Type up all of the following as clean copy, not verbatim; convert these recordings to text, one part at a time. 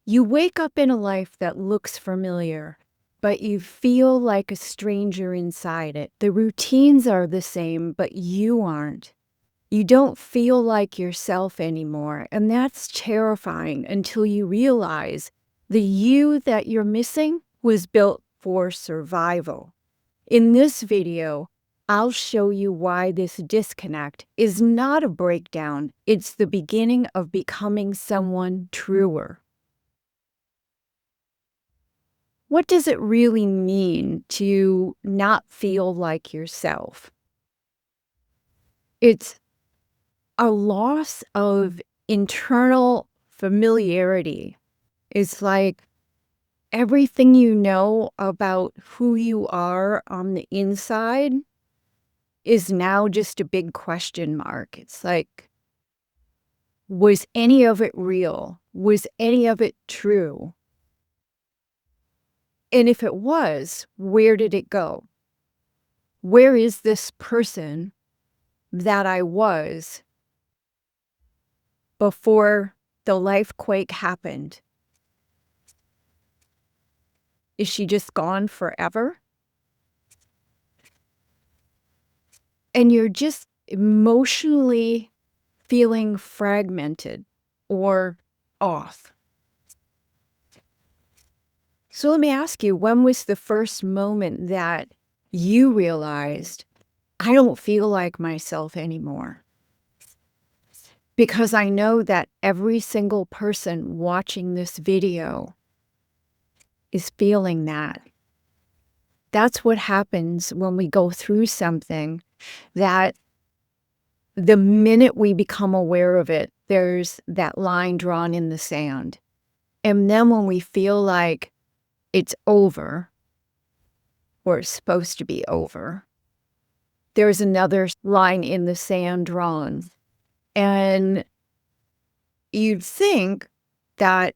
You wake up in a life that looks familiar, but you feel like a stranger inside it. The routines are the same, but you aren't. You don't feel like yourself anymore, and that's terrifying until you realize the you that you're missing was built for survival. In this video, I'll show you why this disconnect is not a breakdown, it's the beginning of becoming someone truer. What does it really mean to not feel like yourself? It's a loss of internal familiarity. It's like everything you know about who you are on the inside is now just a big question mark. It's like, was any of it real? Was any of it true? And if it was, where did it go? Where is this person that I was before the life quake happened? Is she just gone forever? And you're just emotionally feeling fragmented or off. So let me ask you, when was the first moment that you realized, I don't feel like myself anymore? Because I know that every single person watching this video is feeling that. That's what happens when we go through something that the minute we become aware of it, there's that line drawn in the sand. And then when we feel like it's over, or it's supposed to be over, there's another line in the sand drawn. And you'd think that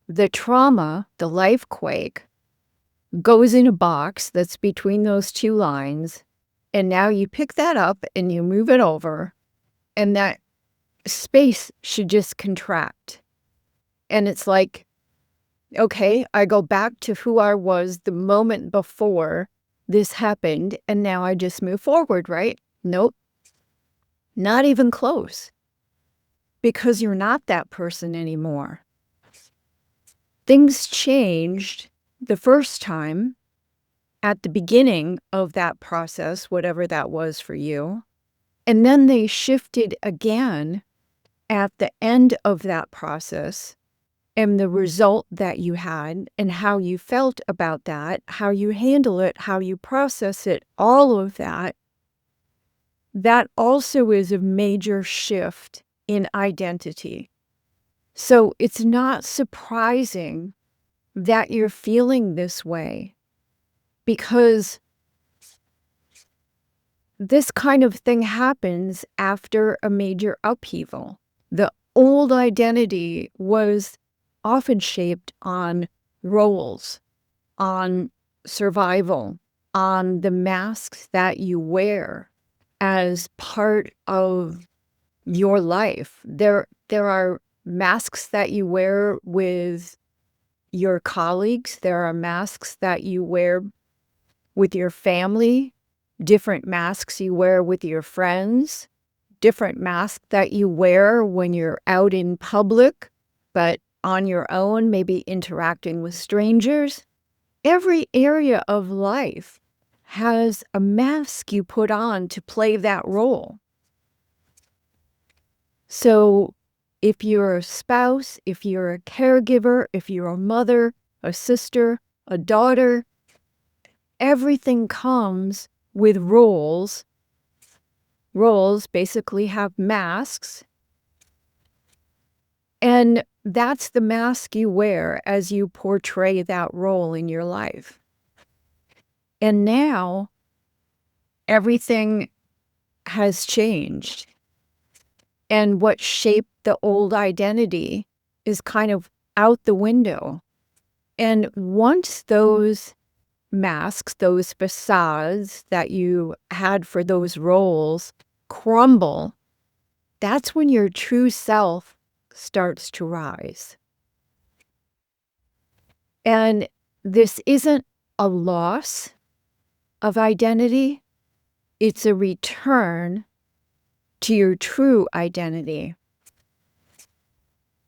the trauma, the life quake, goes in a box that's between those two lines, and now you pick that up and you move it over, and that space should just contract. And it's like, okay, I go back to who I was the moment before this happened, and now I just move forward, right? Nope, not even close, because you're not that person anymore. Things changed the first time at the beginning of that process, whatever that was for you, and then they shifted again at the end of that process, and the result that you had and how you felt about that, how you handle it, how you process it, all of that, that also is a major shift in identity. So it's not surprising that you're feeling this way, because this kind of thing happens after a major upheaval. The old identity was often shaped on roles, on survival, on the masks that you wear as part of your life. There are masks that you wear with your colleagues. There are masks that you wear with your family, different masks you wear with your friends, different masks that you wear when you're out in public, but on your own, maybe interacting with strangers. Every area of life has a mask you put on to play that role. So if you're a spouse, if you're a caregiver, if you're a mother, a sister, a daughter, everything comes with roles. Roles basically have masks, and that's the mask you wear as you portray that role in your life. And now everything has changed. And what shaped the old identity is kind of out the window. And once those masks, those facades that you had for those roles crumble, that's when your true self starts to rise. And this isn't a loss of identity, it's a return to your true identity.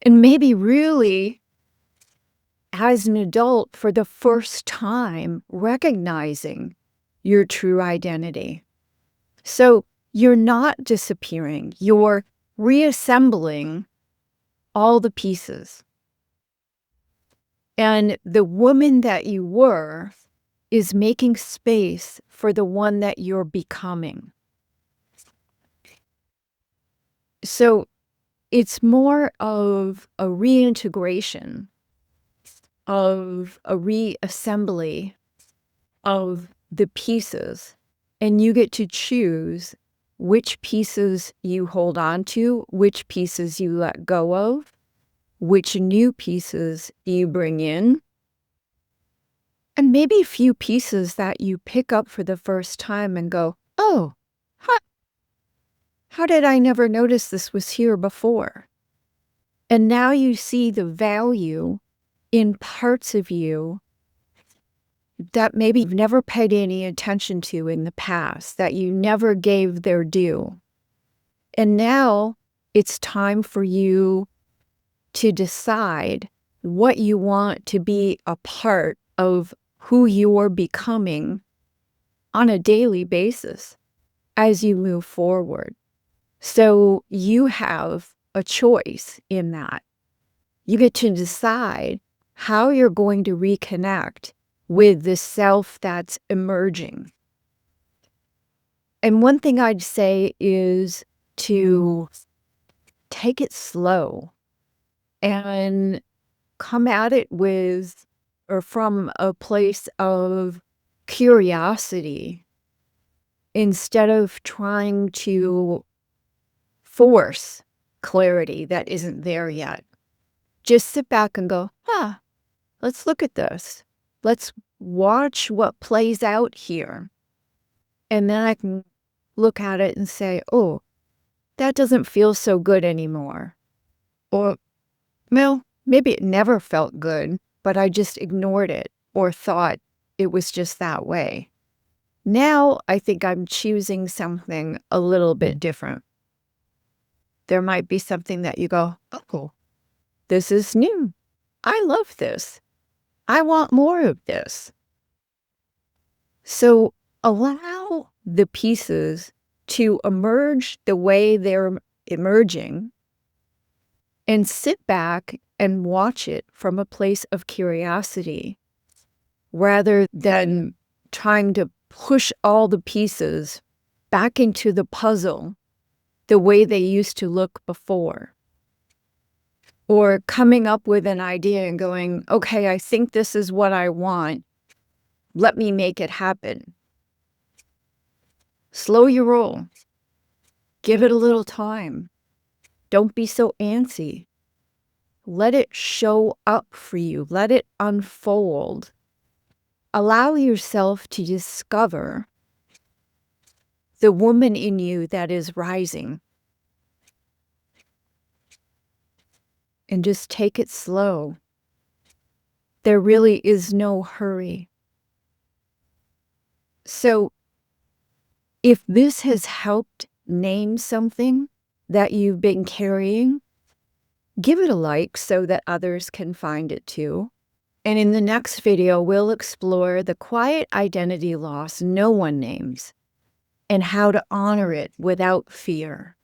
And maybe really, as an adult, for the first time, recognizing your true identity. So you're not disappearing, you're reassembling all the pieces. And the woman that you were is making space for the one that you're becoming. So it's more of a reintegration, of a reassembly of the pieces. And you get to choose which pieces you hold on to, which pieces you let go of, which new pieces you bring in, and maybe a few pieces that you pick up for the first time and go, oh, how did I never notice this was here before? And now you see the value in parts of you that maybe you've never paid any attention to in the past, that you never gave their due. And now it's time for you to decide what you want to be a part of who you're becoming on a daily basis as you move forward. So you have a choice in that. You get to decide how you're going to reconnect with the self that's emerging. And one thing I'd say is to take it slow and come at it with or from a place of curiosity instead of trying to force clarity that isn't there yet. Just sit back and go, let's look at this. Let's watch what plays out here. And then I can look at it and say, oh, that doesn't feel so good anymore. Or, well, maybe it never felt good, but I just ignored it or thought it was just that way. Now I think I'm choosing something a little bit different. There might be something that you go, oh, this is new. I love this. I want more of this. So allow the pieces to emerge the way they're emerging and sit back and watch it from a place of curiosity rather than trying to push all the pieces back into the puzzle the way they used to look before. Or coming up with an idea and going, okay, I think this is what I want. Let me make it happen. Slow your roll. Give it a little time. Don't be so antsy. Let it show up for you. Let it unfold. Allow yourself to discover the woman in you that is rising. And just take it slow. There really is no hurry. So, if this has helped name something that you've been carrying, give it a like so that others can find it too. And in the next video, we'll explore the quiet identity loss no one names and how to honor it without fear.